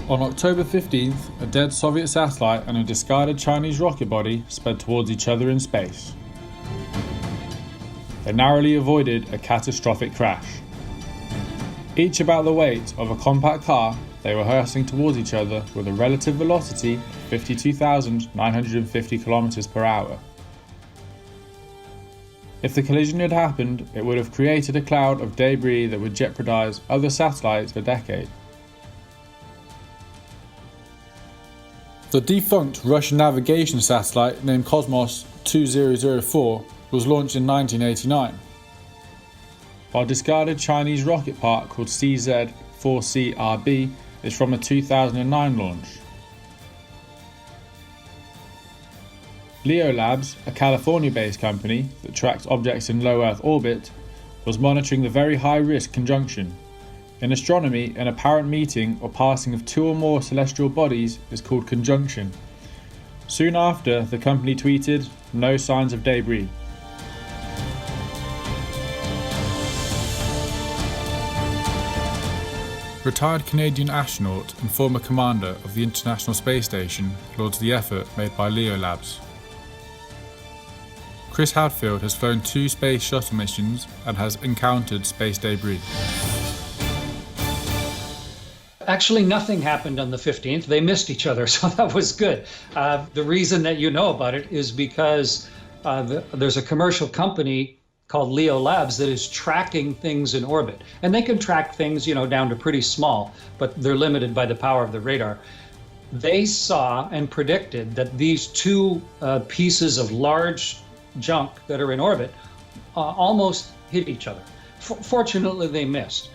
On October 15th, a dead Soviet satellite and a discarded Chinese rocket body sped towards each other in space. They narrowly avoided a catastrophic crash. Each about the weight of a compact car, they were hurtling towards each other with a relative velocity of 52,950 km per hour. If the collision had happened, it would have created a cloud of debris that would jeopardize other satellites for decades. The defunct Russian navigation satellite named Cosmos 2004 was launched in 1989, while discarded Chinese rocket part called CZ-4CRB is from a 2009 launch. LEO Labs, a California-based company that tracks objects in low Earth orbit, was monitoring the Very High Risk conjunction. In astronomy, an apparent meeting or passing of two or more celestial bodies is called conjunction. Soon after, the company tweeted, "No signs of debris." Retired Canadian astronaut and former commander of the International Space Station lauds the effort made by LEO Labs. Chris Hadfield has flown 2 space shuttle missions and has encountered space debris. Actually, nothing happened on the 15th. They missed each other, so that was good. The reason that you know about it is because there's a commercial company called LEO Labs that is tracking things in orbit. And they can track things, down to pretty small, but they're limited by the power of the radar. They saw and predicted that these two pieces of large junk that are in orbit almost hit each other. Fortunately, they missed.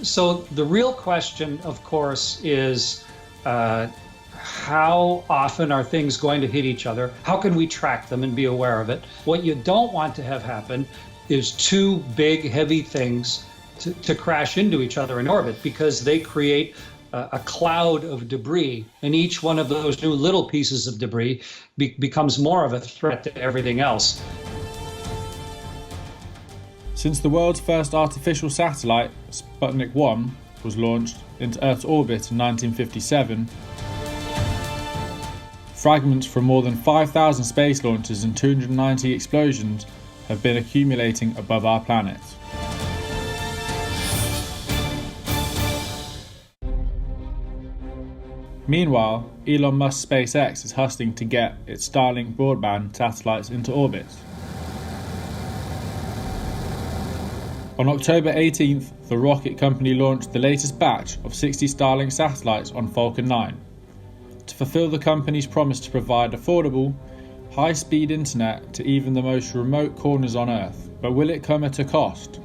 So the real question, of course, is how often are things going to hit each other? How can we track them and be aware of it? What you don't want to have happen is two big, heavy things to crash into each other in orbit, because they create a cloud of debris, and each one of those new little pieces of debris becomes more of a threat to everything else. Since the world's first artificial satellite, Sputnik 1, was launched into Earth's orbit in 1957, fragments from more than 5,000 space launches and 290 explosions have been accumulating above our planet. Meanwhile, Elon Musk's SpaceX is hustling to get its Starlink broadband satellites into orbit. On October 18th, the rocket company launched the latest batch of 60 Starlink satellites on Falcon 9 to fulfill the company's promise to provide affordable, high-speed internet to even the most remote corners on Earth. But will it come at a cost?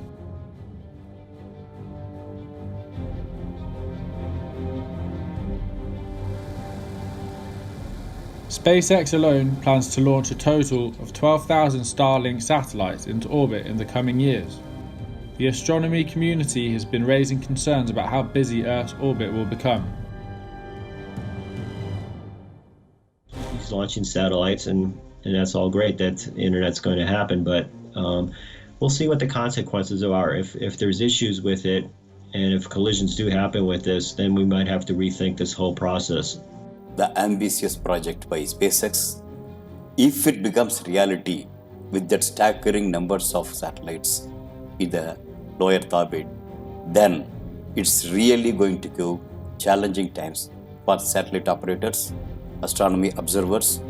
SpaceX alone plans to launch a total of 12,000 Starlink satellites into orbit in the coming years. The astronomy community has been raising concerns about how busy Earth's orbit will become. He's launching satellites, and that's all great that the internet's going to happen, but we'll see what the consequences are. If there's issues with it, and if collisions do happen with this, then we might have to rethink this whole process. The ambitious project by SpaceX, if it becomes reality with that staggering numbers of satellites in the low Earth orbit, then it's really going to go challenging times for satellite operators, astronomy observers.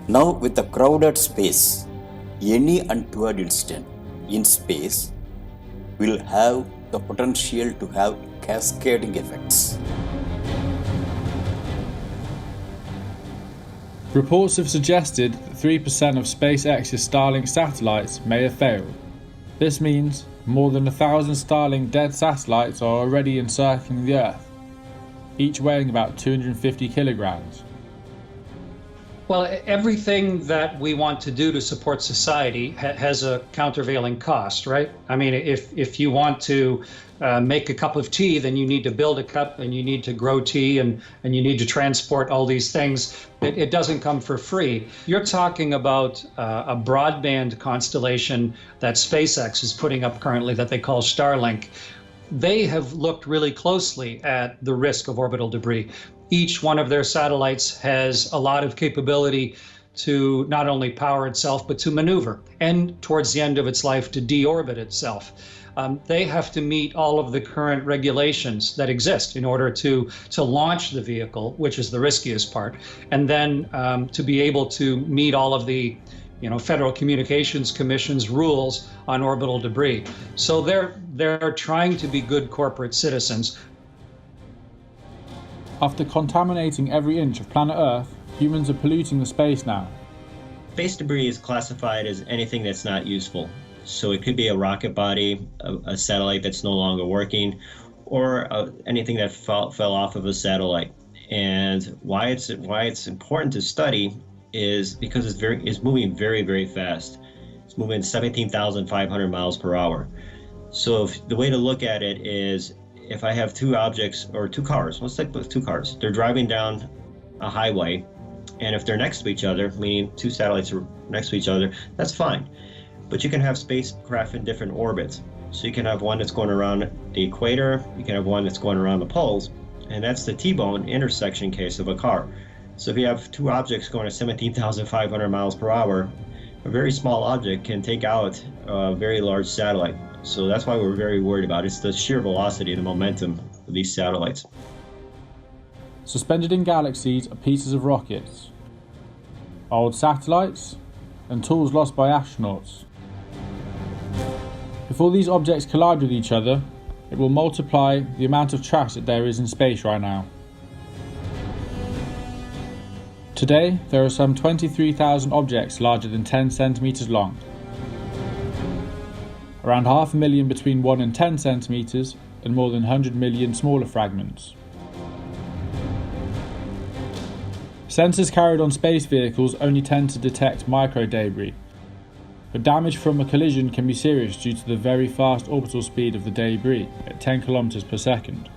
Now with the crowded space, any untoward incident in space will have the potential to have cascading effects. Reports have suggested that 3% of SpaceX's Starlink satellites may have failed. This means more than 1,000 Starlink dead satellites are already encircling the Earth, each weighing about 250 kilograms. Well, everything that we want to do to support society has a countervailing cost, right? I mean, if you want to make a cup of tea, then you need to build a cup, and you need to grow tea, and you need to transport all these things. It doesn't come for free. You're talking about a broadband constellation that SpaceX is putting up currently that they call Starlink. they have looked really closely at the risk of orbital debris. Each one of their satellites has a lot of capability to not only power itself, but to maneuver, and towards the end of its life, to deorbit itself. They have to meet all of the current regulations that exist in order to launch the vehicle, which is the riskiest part, and then to be able to meet all of the Federal Communications Commission's rules on orbital debris. So they're trying to be good corporate citizens. After contaminating every inch of planet Earth, humans are polluting the space now. Space debris is classified as anything that's not useful. So it could be a rocket body, a satellite that's no longer working, or anything that fell off of a satellite. And why it's important to study is because it's moving very, very fast. It's moving 17,500 miles per hour. So the way to look at it is, if I have two objects or two cars, let's take two cars, they're driving down a highway, and if they're next to each other, meaning two satellites are next to each other, that's fine. But you can have spacecraft in different orbits. So you can have one that's going around the equator, you can have one that's going around the poles, and that's the T-bone intersection case of a car. So if you have two objects going at 17,500 miles per hour, a very small object can take out a very large satellite. So that's why we're very worried about it. It's the sheer velocity, the momentum of these satellites. Suspended in galaxies are pieces of rockets, old satellites, and tools lost by astronauts. If all these objects collide with each other, it will multiply the amount of trash that there is in space right now. Today, there are some 23,000 objects larger than 10 centimeters long. Around 500,000 between 1 and 10 centimeters, and more than 100 million smaller fragments. Sensors carried on space vehicles only tend to detect micro debris, but damage from a collision can be serious due to the very fast orbital speed of the debris at 10 kilometers per second.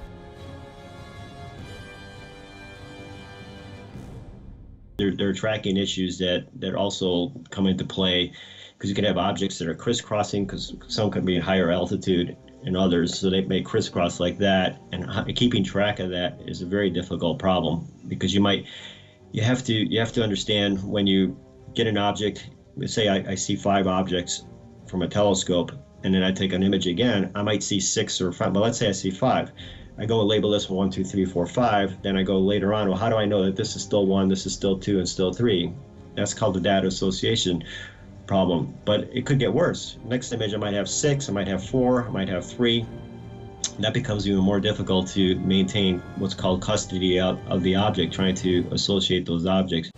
There are tracking issues that also come into play, because you can have objects that are crisscrossing, because some can be at higher altitude and others, so they may crisscross like that, and keeping track of that is a very difficult problem, because you have to understand when you get an object. Let's say I see 5 objects from a telescope, and then I take an image again, I might see 6 or 5, but let's say I see 5. I go and label this 1, 2, 3, 4, 5, then I go later on, well, how do I know that this is still 1, this is still 2, and still 3? That's called the data association problem, but it could get worse. Next image I might have 6, I might have 4, I might have 3. That becomes even more difficult to maintain what's called custody of the object, trying to associate those objects.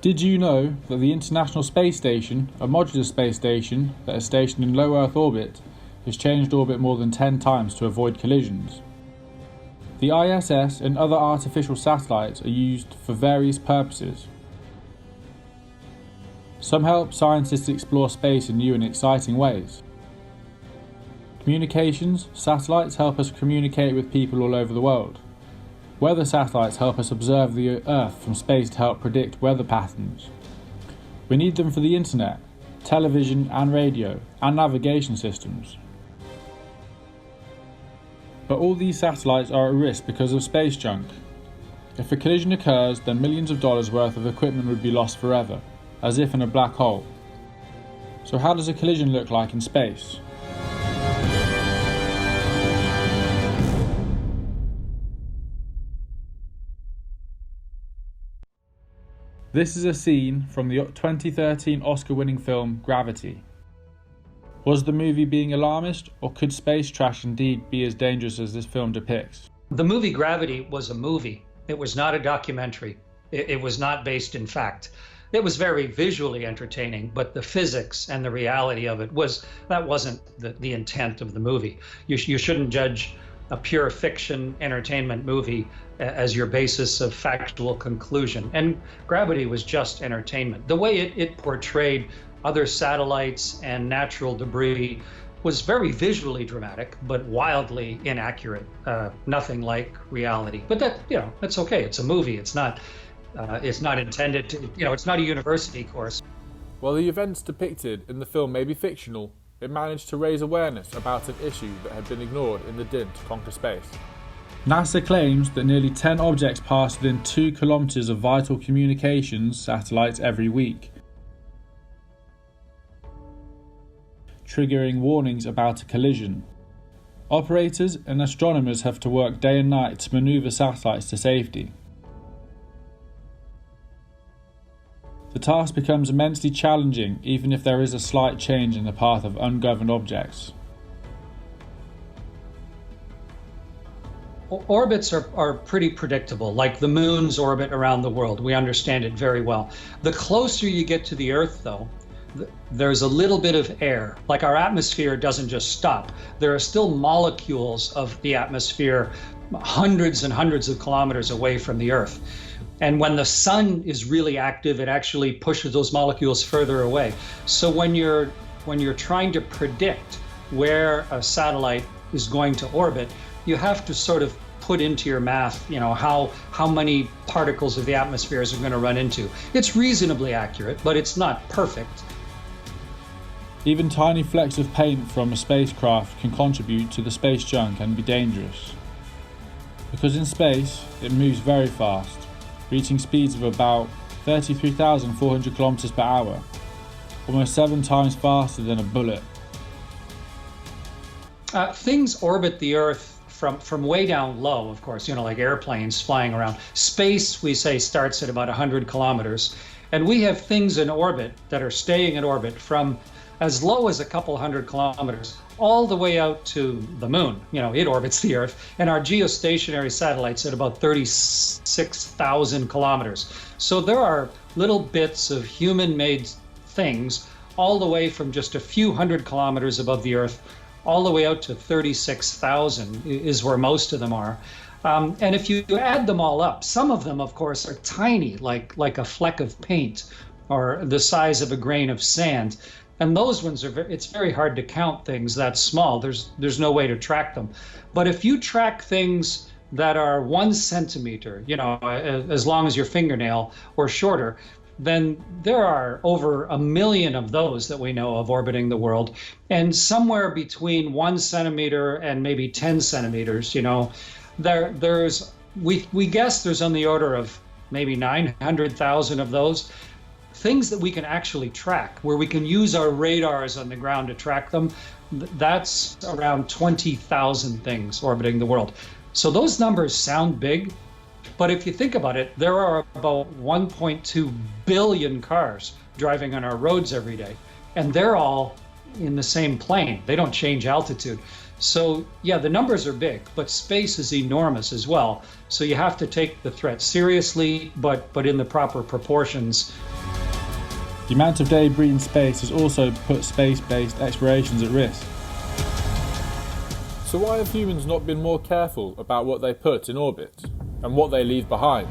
Did you know that the International Space Station, a modular space station that is stationed in low Earth orbit, has changed orbit more than 10 times to avoid collisions? The ISS and other artificial satellites are used for various purposes. Some help scientists explore space in new and exciting ways. Communications satellites help us communicate with people all over the world. Weather satellites help us observe the Earth from space to help predict weather patterns. We need them for the internet, television and radio, and navigation systems. But all these satellites are at risk because of space junk. If a collision occurs, then millions of dollars worth of equipment would be lost forever, as if in a black hole. So how does a collision look like in space? This is a scene from the 2013 Oscar-winning film Gravity. Was the movie being alarmist, or could space trash indeed be as dangerous as this film depicts? The movie Gravity was a movie. It was not a documentary. It was not based in fact. It was very visually entertaining, but the physics and the reality of it wasn't the intent of the movie. You shouldn't judge a pure fiction entertainment movie as your basis of factual conclusion. And Gravity was just entertainment. The way it portrayed other satellites and natural debris was very visually dramatic, but wildly inaccurate. Nothing like reality. But that's okay. It's a movie. It's not intended to, it's not a university course. While the events depicted in the film may be fictional, it managed to raise awareness about an issue that had been ignored in the din to conquer space. NASA claims that nearly 10 objects pass within 2 kilometers of vital communications satellites every week, triggering warnings about a collision. Operators and astronomers have to work day and night to maneuver satellites to safety. The task becomes immensely challenging even if there is a slight change in the path of ungoverned objects. Orbits are pretty predictable, like the moon's orbit around the world. We understand it very well. The closer you get to the Earth, though, there's a little bit of air. Like our atmosphere doesn't just stop. There are still molecules of the atmosphere hundreds and hundreds of kilometers away from the Earth. And when the sun is really active, it actually pushes those molecules further away. So when you're trying to predict where a satellite is going to orbit, you have to sort of put into your math, how many particles of the atmospheres are going to run into. It's reasonably accurate, but it's not perfect. Even tiny flecks of paint from a spacecraft can contribute to the space junk and be dangerous. Because in space, it moves very fast, reaching speeds of about 33,400 kilometers per hour, almost 7 times faster than a bullet. Things orbit the Earth from way down low, of course, like airplanes flying around. Space, we say, starts at about 100 kilometers. And we have things in orbit that are staying in orbit from as low as a couple hundred kilometers all the way out to the moon. It orbits the Earth. And our geostationary satellites at about 36,000 kilometers. So there are little bits of human-made things all the way from just a few hundred kilometers above the Earth all the way out to 36,000 is where most of them are. And if you add them all up, some of them, of course, are tiny, like a fleck of paint or the size of a grain of sand. And those ones it's very hard to count things that small. There's no way to track them. But if you track things that are 1 centimeter, as long as your fingernail or shorter, then there are over 1 million of those that we know of orbiting the world. And somewhere between 1 centimeter and maybe 10 centimeters, we guess there's on the order of maybe 900,000 of those. Things that we can actually track, where we can use our radars on the ground to track them, that's around 20,000 things orbiting the world. So those numbers sound big, but if you think about it, there are about 1.2 billion cars driving on our roads every day, and they're all in the same plane. They don't change altitude. So yeah, the numbers are big, but space is enormous as well. So you have to take the threat seriously, but in the proper proportions. The amount of debris in space has also put space-based explorations at risk. So why have humans not been more careful about what they put in orbit and what they leave behind?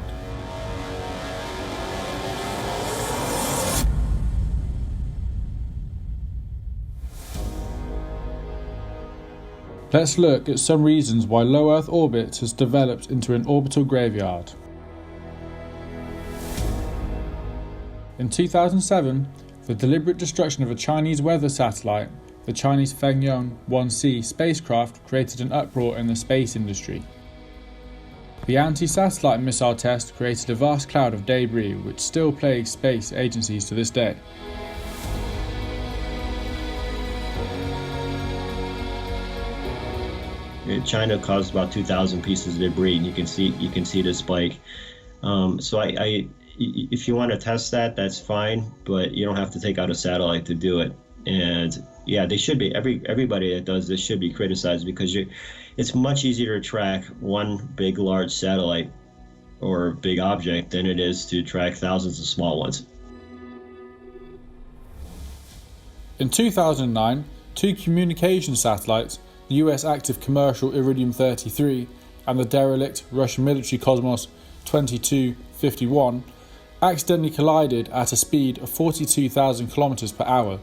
Let's look at some reasons why low Earth orbit has developed into an orbital graveyard. In 2007, the deliberate destruction of a Chinese weather satellite, the Chinese Fengyun 1C spacecraft, created an uproar in the space industry. The anti-satellite missile test created a vast cloud of debris which still plagues space agencies to this day. China caused about 2,000 pieces of debris, and you can see the spike. So if you want to test that, that's fine, but you don't have to take out a satellite to do it. And yeah, they should be. Everybody that does this should be criticized, because it's much easier to track one big, large satellite or big object than it is to track thousands of small ones. In 2009, 2 communication satellites, the US active commercial Iridium-33 and the derelict Russian military Cosmos 2251, accidentally collided at a speed of 42,000 kilometers per hour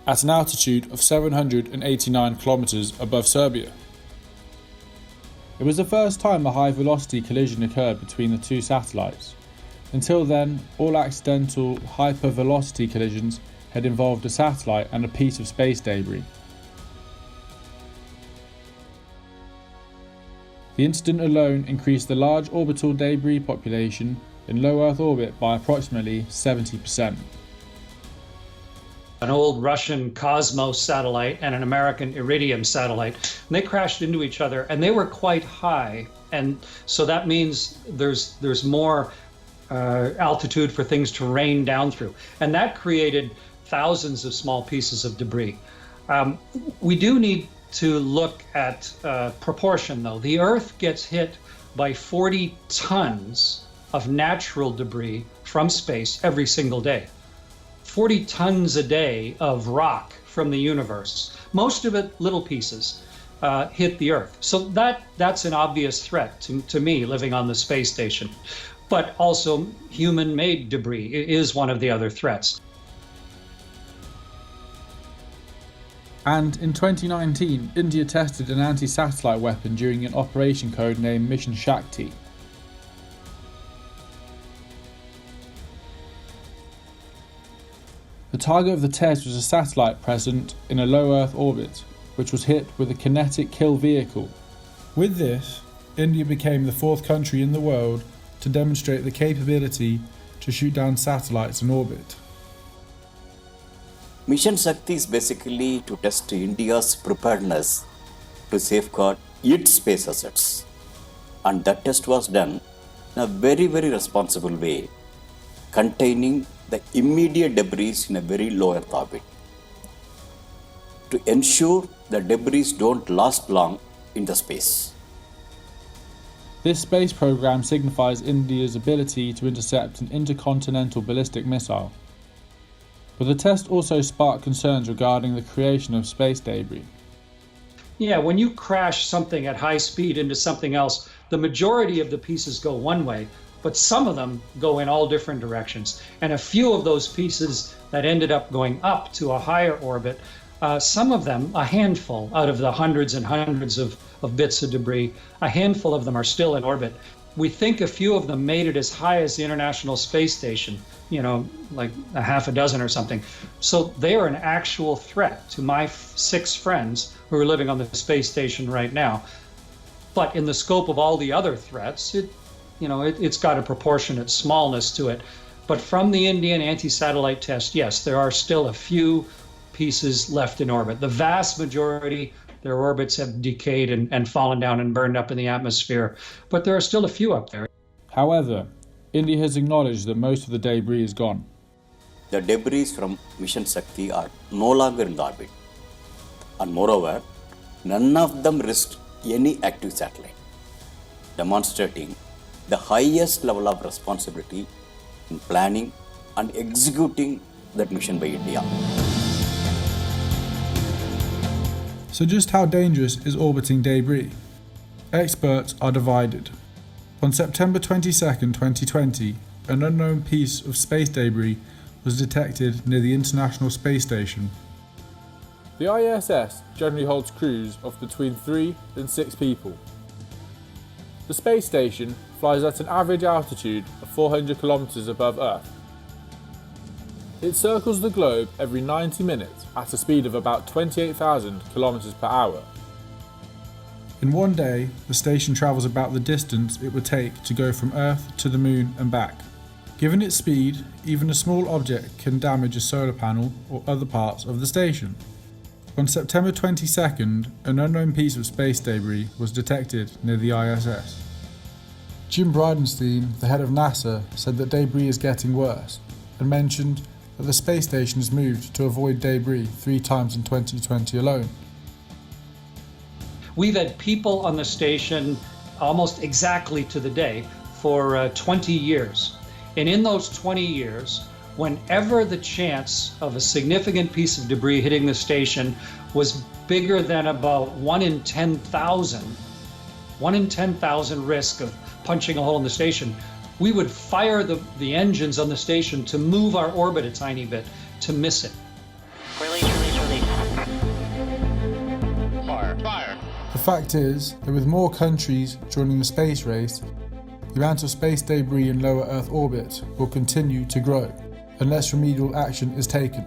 at an altitude of 789 kilometers above Serbia. It was the first time a high-velocity collision occurred between the 2 satellites. Until then, all accidental hypervelocity collisions had involved a satellite and a piece of space debris, The incident alone increased the large orbital debris population in low Earth orbit by approximately 70%. An old Russian Cosmos satellite and an American Iridium satellite, and they crashed into each other, and they were quite high, and so that means there's more altitude for things to rain down through, and that created thousands of small pieces of debris. We do need to look at proportion, though. The Earth gets hit by 40 tons of natural debris from space every single day. 40 tons a day of rock from the universe, most of it little pieces, hit the Earth. So that's an obvious threat to me living on the space station. But also human-made debris is one of the other threats. And in 2019, India tested an anti-satellite weapon during an operation codenamed Mission Shakti. The target of the test was a satellite present in a low Earth orbit, which was hit with a kinetic kill vehicle. With this, India became the fourth country in the world to demonstrate the capability to shoot down satellites in orbit. Mission Shakti is basically to test India's preparedness to safeguard its space assets. And that test was done in a very, very responsible way, containing the immediate debris in a very low Earth orbit, to ensure the debris don't last long in the space. This space program signifies India's ability to intercept an intercontinental ballistic missile. But the test also sparked concerns regarding the creation of space debris. Yeah, when you crash something at high speed into something else, the majority of the pieces go one way, but some of them go in all different directions. And a few of those pieces that ended up going up to a higher orbit, some of them, a handful out of the hundreds and hundreds of bits of debris, a handful of them are still in orbit. We think a few of them made it as high as the International Space Station, like a half a dozen or something. So they are an actual threat to my 6 friends who are living on the space station right now. But in the scope of all the other threats, it's got a proportionate smallness to it. But from the Indian anti-satellite test, yes, there are still a few pieces left in orbit. The vast majority, their orbits have decayed and fallen down and burned up in the atmosphere. But there are still a few up there. However, India has acknowledged that most of the debris is gone. The debris from Mission Shakti are no longer in the orbit. And moreover, none of them risked any active satellite, demonstrating the highest level of responsibility in planning and executing that mission by India. So just how dangerous is orbiting debris? Experts are divided. On September 22, 2020, an unknown piece of space debris was detected near the International Space Station. The ISS generally holds crews of between 3 and 6 people. The space station flies at an average altitude of 400 kilometers above Earth. It circles the globe every 90 minutes at a speed of about 28,000 kilometers per hour. In one day, the station travels about the distance it would take to go from Earth to the Moon and back. Given its speed, even a small object can damage a solar panel or other parts of the station. On September 22nd, an unknown piece of space debris was detected near the ISS. Jim Bridenstine, the head of NASA, said that debris is getting worse and mentioned that the space station has moved to avoid debris 3 times in 2020 alone. We've had people on the station almost exactly to the day for 20 years. And in those 20 years, whenever the chance of a significant piece of debris hitting the station was bigger than about 1 in 10,000 risk of punching a hole in the station, we would fire the engines on the station to move our orbit a tiny bit to miss it. Release. Fire. The fact is that with more countries joining the space race, the amount of space debris in lower Earth orbit will continue to grow unless remedial action is taken.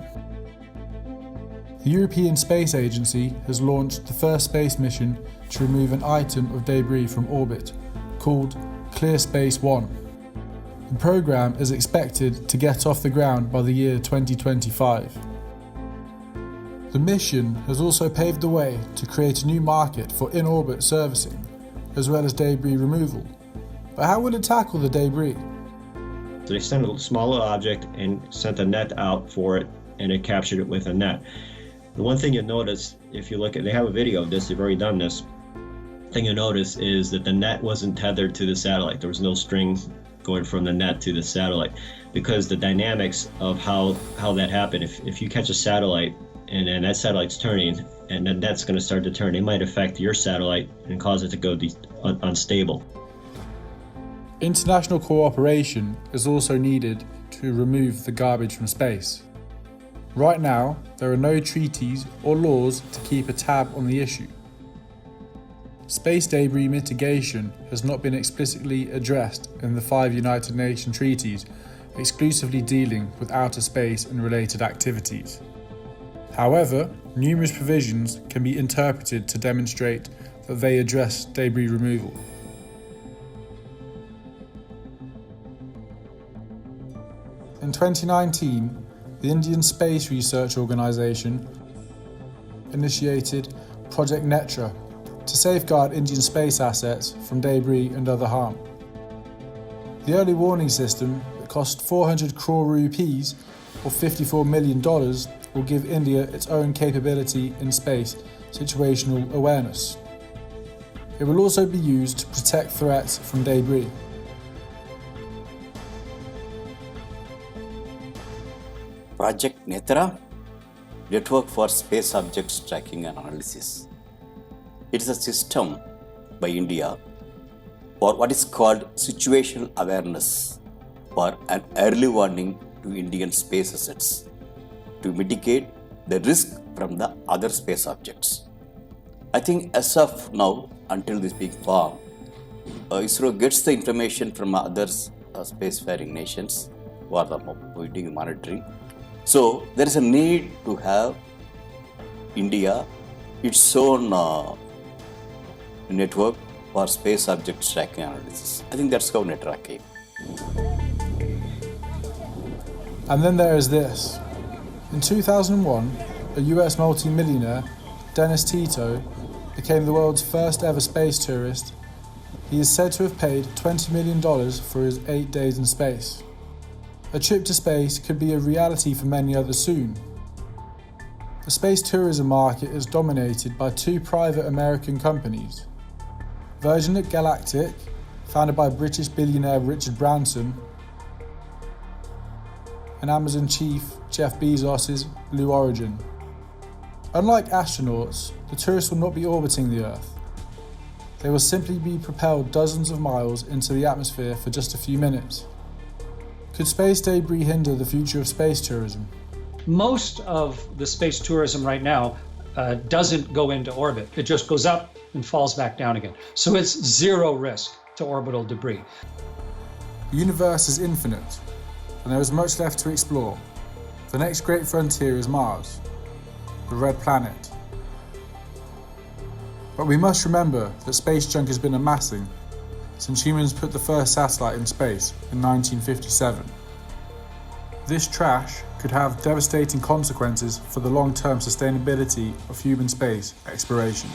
The European Space Agency has launched the first space mission to remove an item of debris from orbit, called Clear Space 1. The program is expected to get off the ground by the year 2025. The mission has also paved the way to create a new market for in-orbit servicing, as well as debris removal. But how will it tackle the debris? So they sent a smaller object and sent a net out for it, and it captured it with a net. The one thing you'll notice, if you look at, they have a video of this, they've already done this. The thing you'll notice is that the net wasn't tethered to the satellite. There was no string going from the net to the satellite, because the dynamics of how that happened, if you catch a satellite and that satellite's turning and the net's going to start to turn, it might affect your satellite and cause it to go unstable. International cooperation is also needed to remove the garbage from space. Right now, there are no treaties or laws to keep a tab on the issue. Space debris mitigation has not been explicitly addressed in the 5 United Nations treaties exclusively dealing with outer space and related activities. However, numerous provisions can be interpreted to demonstrate that they address debris removal. In 2019, the Indian Space Research Organisation initiated Project Netra to safeguard Indian space assets from debris and other harm. The early warning system that cost 400 crore rupees or $54 million will give India its own capability in space situational awareness. It will also be used to protect threats from debris. Project Netra, Network for Space Objects Tracking and Analysis. It is a system by India for what is called situational awareness for an early warning to Indian space assets to mitigate the risk from the other space objects. I think as of now, until this being formed, ISRO gets the information from other spacefaring nations who are doing monitoring. So there is a need to have India its own network for space objects tracking analysis. I think that's how Netra came. And then there is this. In 2001, a US multi-millionaire, Dennis Tito, became the world's first ever space tourist. He is said to have paid $20 million for his 8 days in space. A trip to space could be a reality for many others soon. The space tourism market is dominated by 2 private American companies. Virgin Galactic, founded by British billionaire Richard Branson, and Amazon chief Jeff Bezos' Blue Origin. Unlike astronauts, the tourists will not be orbiting the Earth. They will simply be propelled dozens of miles into the atmosphere for just a few minutes. Could space debris hinder the future of space tourism? Most of the space tourism right now doesn't go into orbit. It just goes up and falls back down again. So it's zero risk to orbital debris. The universe is infinite, and there is much left to explore. The next great frontier is Mars, the red planet. But we must remember that space junk has been amassing since humans put the first satellite in space in 1957. This trash could have devastating consequences for the long-term sustainability of human space exploration.